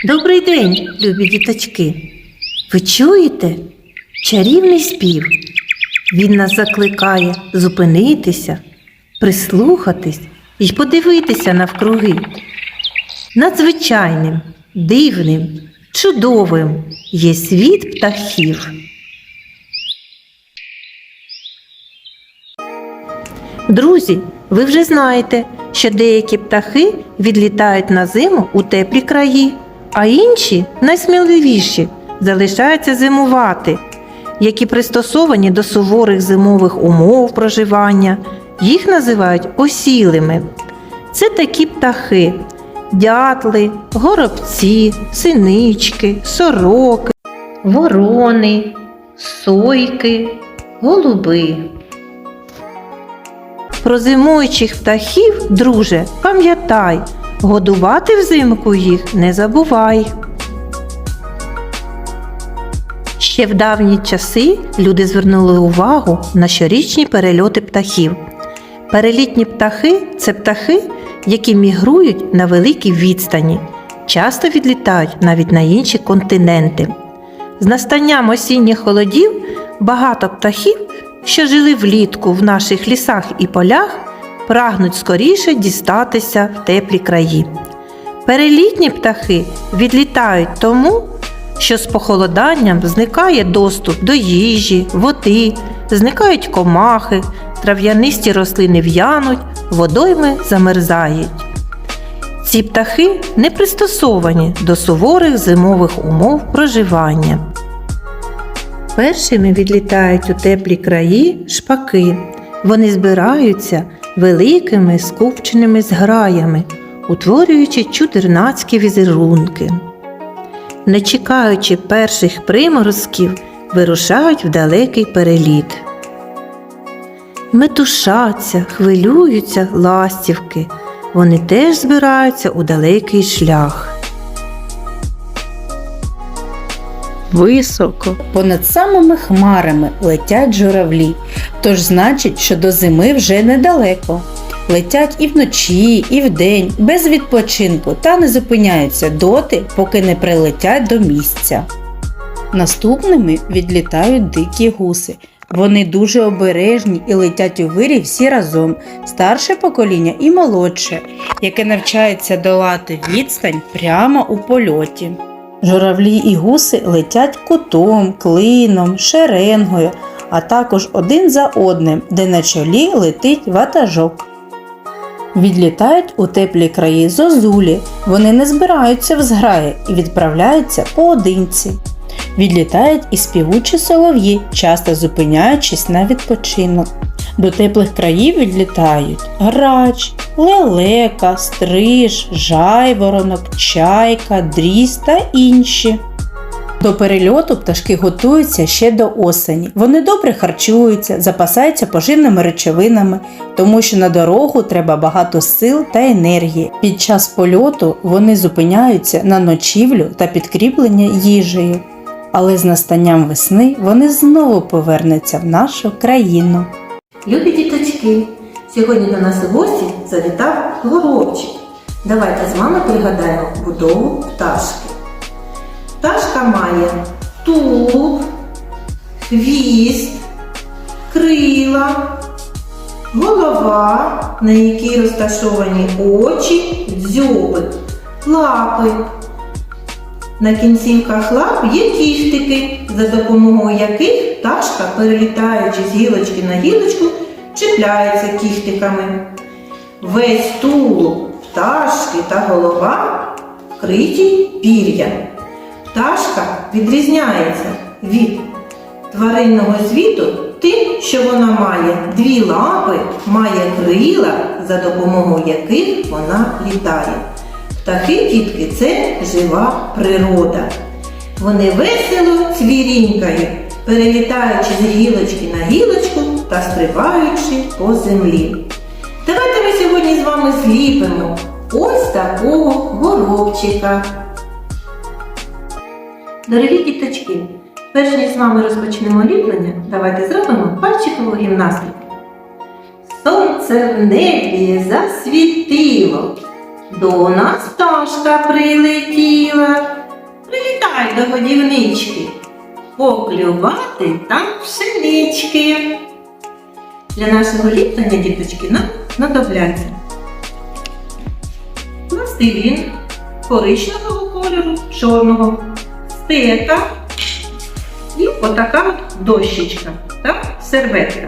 Добрий день, любі діточки! Ви чуєте? Чарівний спів. Він нас закликає зупинитися, прислухатись і подивитися навкруги. Надзвичайним, дивним, чудовим є світ птахів. Друзі, ви вже знаєте, що деякі птахи відлітають на зиму у теплі краї, а інші, найсміливіші, залишаються зимувати, які пристосовані до суворих зимових умов проживання. Їх називають осілими. Це такі птахи – дятли, горобці, синички, сороки, ворони, сойки, голуби. Про зимуючих птахів, друже, пам'ятай, годувати взимку їх не забувай. Ще в давні часи люди звернули увагу на щорічні перельоти птахів. Перелітні птахи – це птахи, які мігрують на великій відстані, часто відлітають навіть на інші континенти. З настанням осінніх холодів багато птахів, що жили влітку в наших лісах і полях, прагнуть скоріше дістатися в теплі краї. Перелітні птахи відлітають тому, що з похолоданням зникає доступ до їжі, води, зникають комахи, трав'янисті рослини в'януть, водойми замерзають. Ці птахи не пристосовані до суворих зимових умов проживання. Першими відлітають у теплі краї шпаки. Вони збираються великими скупченими зграями, утворюючи чудернацькі візерунки. Не чекаючи перших приморозків, вирушають в далекий переліт. Метушаться, хвилюються ластівки. Вони теж збираються у далекий шлях. Високо, понад самими хмарами летять журавлі, тож значить, що до зими вже недалеко. Летять і вночі, і вдень, без відпочинку та не зупиняються доти, поки не прилетять до місця. Наступними відлітають дикі гуси. Вони дуже обережні і летять у вирі всі разом, старше покоління і молодше, яке навчається долати відстань прямо у польоті. Журавлі і гуси летять кутом, клином, шеренгою, а також один за одним, де на чолі летить ватажок. Відлітають у теплі краї зозулі, вони не збираються в зграї і відправляються поодинці. Відлітають і співучі солов'ї, часто зупиняючись на відпочинок. До теплих країв відлітають грач, лелека, стриж, жайворонок, чайка, дрізь та інші. До перельоту пташки готуються ще до осені. Вони добре харчуються, запасаються поживними речовинами, тому що на дорогу треба багато сил та енергії. Під час польоту вони зупиняються на ночівлю та підкріплення їжею. Але з настанням весни вони знову повернуться в нашу країну. Любі діточки, сьогодні до нас у гості завітав горобчик. Давайте з вами пригадаємо будову пташки. Пташка має тулуб, хвіст, крила, голова, на якій розташовані очі, дзьоби, лапи. На кінцівках лап є кіхтики, за допомогою яких пташка, перелітаючи з гілочки на гілочку, чіпляється кіхтиками. Весь тулуб пташки та голова вкриті пір'ям. Пташка відрізняється від тваринного світу тим, що вона має дві лапи, має крила, за допомогою яких вона літає. Птахи, дітки, це жива природа. Вони весело цвірінькають, перелітаючи з гілочки на гілочку та стрибаючи по землі. Давайте ми сьогодні з вами зліпимо ось такого горобчика. Дорогі діточки, перш ніж з вами розпочнемо ліплення, давайте зробимо пальчикову гімнастику. Сонце в небі засвітило, до нас пташка прилетіла, Поспішай до годівнички, поклювати там пшенички. Для нашого ліплення, діточки, нам знадобляться пластилін коричневого кольору, чорного, стека і отака от дощечка, так, серветка.